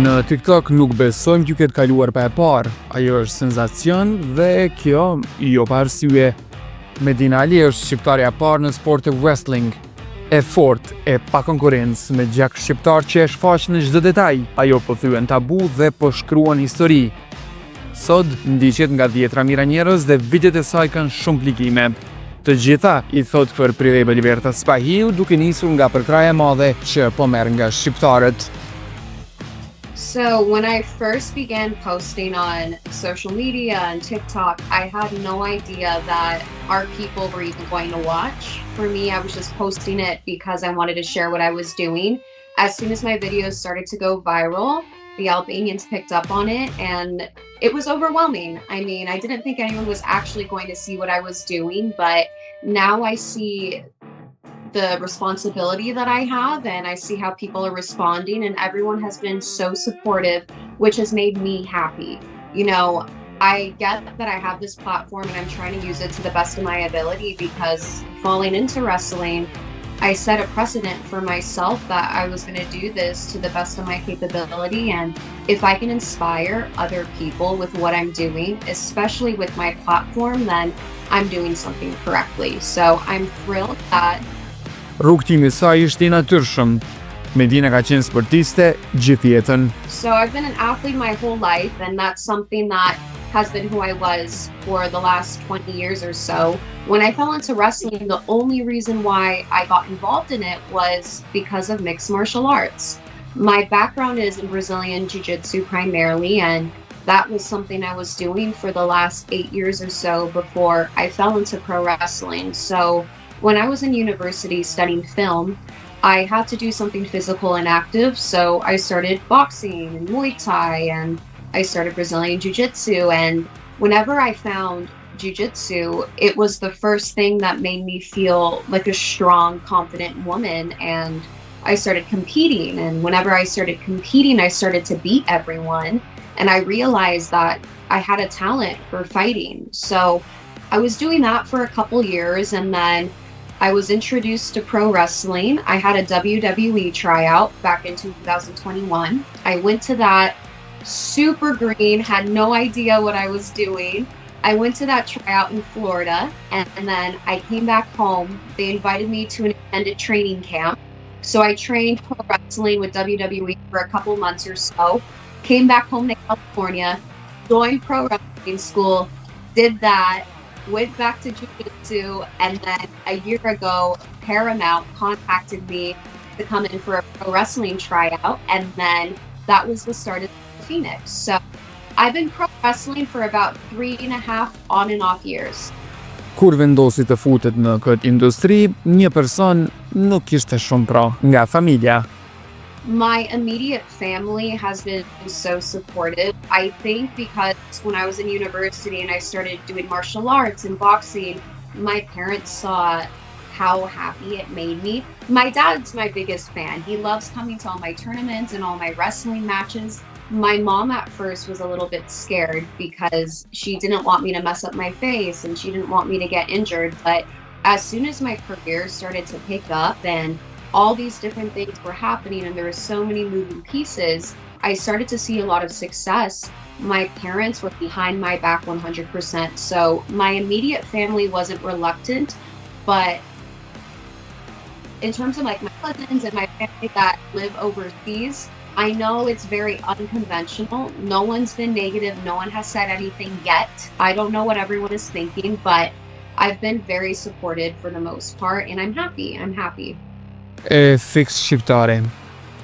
Në TikTok nuk besojmë që këtë kaluar pa e parë. Ajo është senzacion dhe kjo jo pa arsye. Medina Ali është shqiptarja e parë në sport e wrestling. E fort, e pa konkurrencë, me gjak shqiptar që e shfaq në çdo detaj. Ajo po thyen tabu dhe po shkruan histori. Sot ndiqet nga 10 mijëra njerëz dhe videot e saj kanë shumë klikime. Të gjitha i thot për PRIVE Liberta Spahiu, duke nisur nga përkraja e madhe që po merr nga shqiptarët. So when I first began posting on social media and TikTok, I had no idea that our people were even going to watch. For me, I was just posting it because I wanted to share what I was doing. As soon as my videos started to go viral, the Albanians picked up on it and it was overwhelming. I mean, I didn't think anyone was actually going to see what I was doing, but now I see the responsibility that I have and I see how people are responding, and everyone has been so supportive, which has made me happy. You know, I get that I have this platform and I'm trying to use it to the best of my ability, because falling into wrestling, I set a precedent for myself that I was going to do this to the best of my capability, and if I can inspire other people with what I'm doing, especially with my platform, then I'm doing something correctly. So I'm thrilled that Rrugtimi i saj ishte i natyrshëm. Medina ka qenë sportiste gjithë jetën. So I've been an athlete my whole life, and that's something that has been who I was for the last 20 years or so. When I fell into wrestling, the only reason why I got involved in it was because of mixed martial arts. My background is in Brazilian Jiu-Jitsu primarily, and that was something I was doing for the last 8 years or so before I fell into pro wrestling. So when I was in university studying film, I had to do something physical and active, so I started boxing and Muay Thai, and I started Brazilian Jiu-Jitsu. And whenever I found Jiu-Jitsu, it was the first thing that made me feel like a strong, confident woman, and I started competing. And whenever I started competing, I started to beat everyone, and I realized that I had a talent for fighting. So I was doing that for a couple years, and then I was introduced to pro wrestling. I had a WWE tryout back in 2021. I went to that super green, had no idea what I was doing. I went to that tryout in Florida, and then I came back home. They invited me to an extended training camp. So I trained pro wrestling with WWE for a couple months or so, came back home to California, joined pro wrestling school, did that, went back to Jiu-Jitsu, and then a year ago, Paramount contacted me to come in for a pro wrestling tryout, and then that was the start of Phoenix. So I've been pro wrestling for about 3.5 on and off years. Kur vendosi të futet në këtë industri, një person nuk ishte shumë pro nga familja. My immediate family has been so supportive. I think because when I was in university and I started doing martial arts and boxing, my parents saw how happy it made me. My dad's my biggest fan. He loves coming to all my tournaments and all my wrestling matches. My mom at first was a little bit scared because she didn't want me to mess up my face and she didn't want me to get injured. But as soon as my career started to pick up and all these different things were happening and there were so many moving pieces, I started to see a lot of success. My parents were behind my back 100%. So my immediate family wasn't reluctant, but in terms of like my cousins and my family that live overseas, I know it's very unconventional. No one's been negative. No one has said anything yet. I don't know what everyone is thinking, but I've been very supported for the most part, and I'm happy. I'm happy. E fix shqiptare.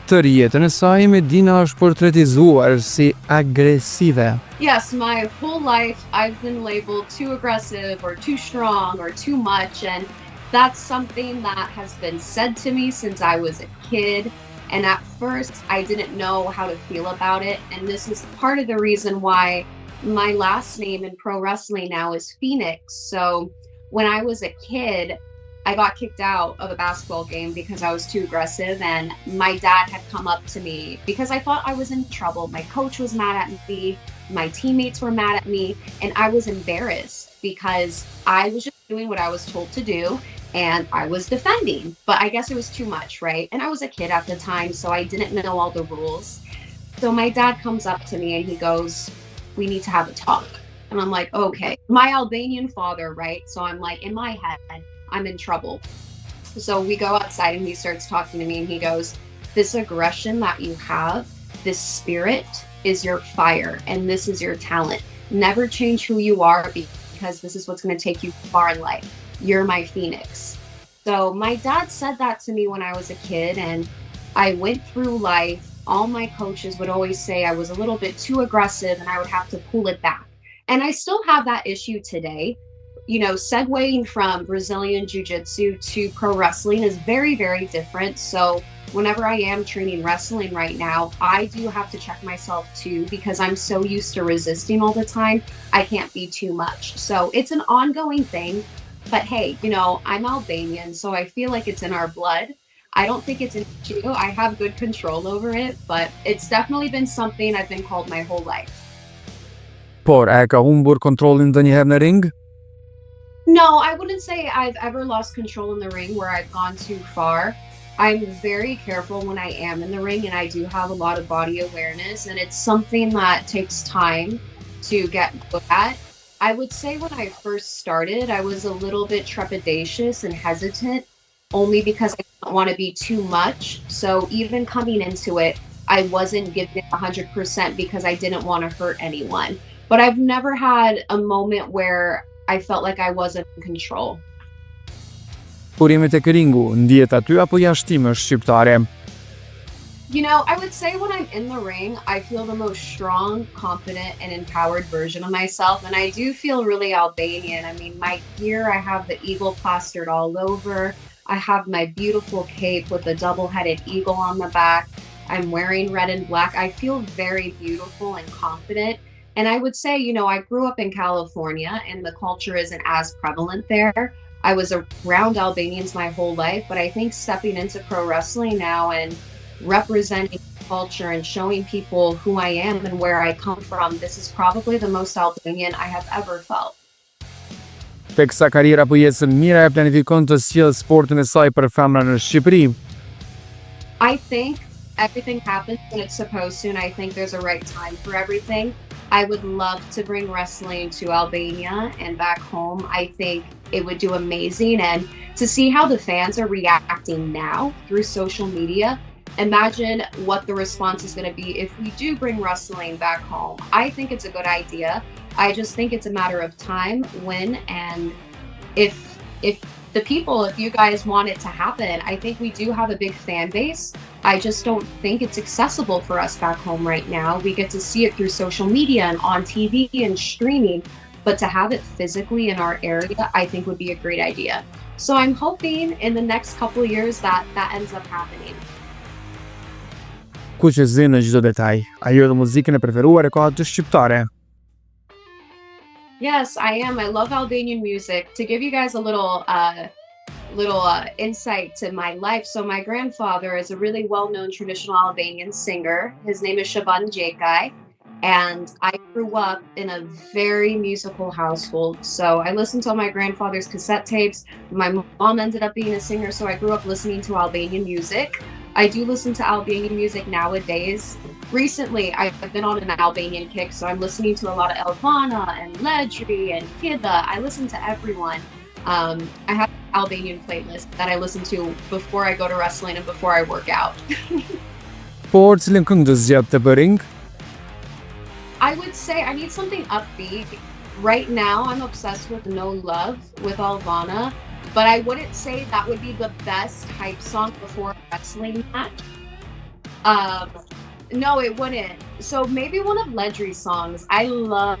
Tërë jetën e saj, Medina është portretizuar si agresive. Yes, my whole life I've been labeled too aggressive or too strong or too much, and that's something that has been said to me since I was a kid. And at first I didn't know how to feel about it, and this is part of the reason why my last name in pro wrestling now is Phoenix. So when I was a kid, I got kicked out of a basketball game because I was too aggressive, and my dad had come up to me because I thought I was in trouble. My coach was mad at me, my teammates were mad at me, and I was embarrassed because I was just doing what I was told to do and I was defending. But I guess it was too much, right? And I was a kid at the time, so I didn't know all the rules. So my dad comes up to me and he goes, "We need to have a talk." And I'm like, "Okay." My Albanian father, right? So I'm like, in my head, I'm in trouble. So we go outside and he starts talking to me and he goes, "This aggression that you have, this spirit is your fire and this is your talent. Never change who you are because this is what's going to take you far in life. You're my phoenix." So my dad said that to me when I was a kid, and I went through life. All my coaches would always say I was a little bit too aggressive and I would have to pull it back. And I still have that issue today. You know, segueing from Brazilian jiu-jitsu to pro wrestling is very, very different. So whenever I am training wrestling right now, I do have to check myself too, because I'm so used to resisting all the time. I can't be too much. So it's an ongoing thing. But hey, you know, I'm Albanian, so I feel like it's in our blood. I don't think it's an issue. I have good control over it, but it's definitely been something I've been called my whole life. Por, a ka humbur kontrollin ndonjëherë në ring? No, I wouldn't say I've ever lost control in the ring where I've gone too far. I'm very careful when I am in the ring, and I do have a lot of body awareness, and it's something that takes time to get good at. I would say when I first started, I was a little bit trepidatious and hesitant, only because I didn't want to be too much. So even coming into it, I wasn't giving it 100% because I didn't want to hurt anyone. But I've never had a moment where I felt like I wasn't in control. Kur jemi tek ringu, ndihet aty apo jashtime shqiptare? You know, I would say when I'm in the ring, I feel the most strong, confident, and empowered version of myself. And I do feel really Albanian. I mean, my gear, I have the eagle plastered all over. I have my beautiful cape with the double-headed eagle on the back. I'm wearing red and black. I feel very beautiful and confident. And I would say, you know, I grew up in California and the culture isn't as prevalent there. I was around Albanians my whole life, but I think stepping into pro wrestling now and representing culture and showing people who I am and where I come from, this is probably the most Albanian I have ever felt. Teksa karriera po jetës mira, e planifikon të sjellë sportin e saj për femra në Shqipëri? I think everything happens when it's supposed to, and I think there's a right time for everything. I would love to bring wrestling to Albania and back home. I think it would do amazing, and to see how the fans are reacting now through social media, imagine what the response is going to be if we do bring wrestling back home. I think it's a good idea. I just think it's a matter of time, when, and if the people, if you guys want it to happen. I think we do have a big fan base. I just don't think it's accessible for us back home right now. We get to see it through social media and on TV and streaming, but to have it physically in our area, I think would be a great idea. So I'm hoping in the next couple of years that ends up happening. Ku që zinë në çdo detaj, ajo dhe muzikën e preferuar e ka atë shqiptare? Yes, I am. I love Albanian music. To give you guys a little insight to my life. So my grandfather is a really well-known traditional Albanian singer. His name is Shaban Gjekaj, and I grew up in a very musical household. So I listened to all my grandfather's cassette tapes. My mom ended up being a singer, so I grew up listening to Albanian music. I do listen to Albanian music nowadays. Recently, I've been on an Albanian kick, so I'm listening to a lot of Elvana and Ledri and Kida. I listen to everyone. I have an Albanian playlist that I listen to before I go to wrestling and before I work out. Por cilën këngë do zgjedh të bëj ring? I would say I need something upbeat. Right now, I'm obsessed with No Love with Alvana, but I wouldn't say that would be the best hype song before a wrestling match. No, it wouldn't. So maybe one of Ledri's songs. I love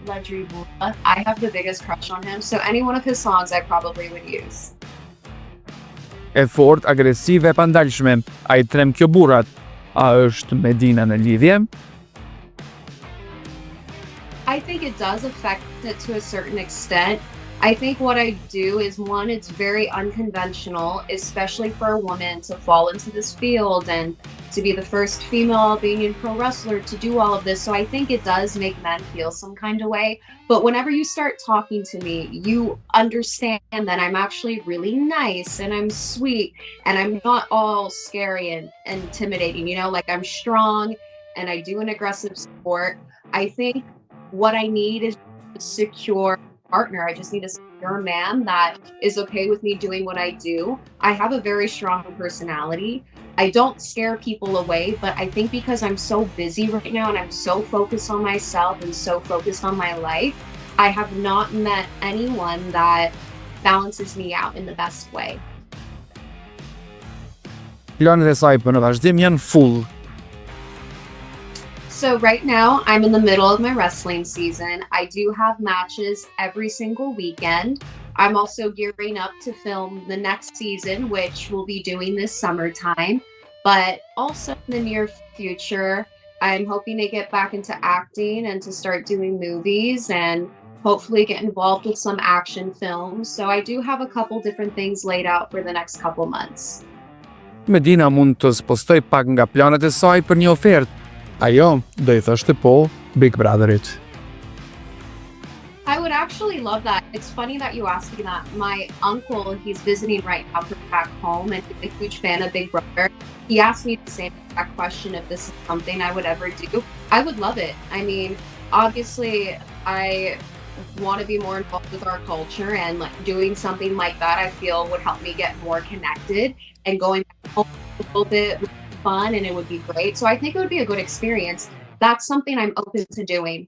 Ledri Vula. I have the biggest crush on him, so any one of his songs I probably would use. E fort, agresive e pandalshme, a I trem kjo burrat? A është Medina në lidhje? I think it does affect it to a certain extent. I think what I do is, one, it's very unconventional, especially for a woman to fall into this field and to be the first female Albanian pro wrestler to do all of this. So I think it does make men feel some kind of way. But whenever you start talking to me, you understand that I'm actually really nice and I'm sweet and I'm not all scary and intimidating, you know, like I'm strong and I do an aggressive sport. I think what I need is a secure partner. I just need a secure man that is okay with me doing what I do. I have a very strong personality. I don't scare people away, but I think because I'm so busy right now and I'm so focused on myself and so focused on my life, I have not met anyone that balances me out in the best way. Planet e saj për në vazhdim janë full. So right now I'm in the middle of my wrestling season. I do have matches every single weekend. I'm also gearing up to film the next season, which we'll be doing this summertime. But also in the near future, I'm hoping to get back into acting and to start doing movies and hopefully get involved with some action films. So I do have a couple different things laid out for the next couple months. Medina mund të spostoj pak nga planet e saj për një ofertë. Ajo do I thoshte po Big Brotherit. I would actually love that. It's funny that you asked me that. My uncle, he's visiting right now from back home, and he's a huge fan of Big Brother. He asked me the same exact question if this is something I would ever do. I would love it. I mean, obviously, I want to be more involved with our culture, and like doing something like that, I feel would help me get more connected, and going back home a little bit would be fun and it would be great. So I think it would be a good experience. That's something I'm open to doing.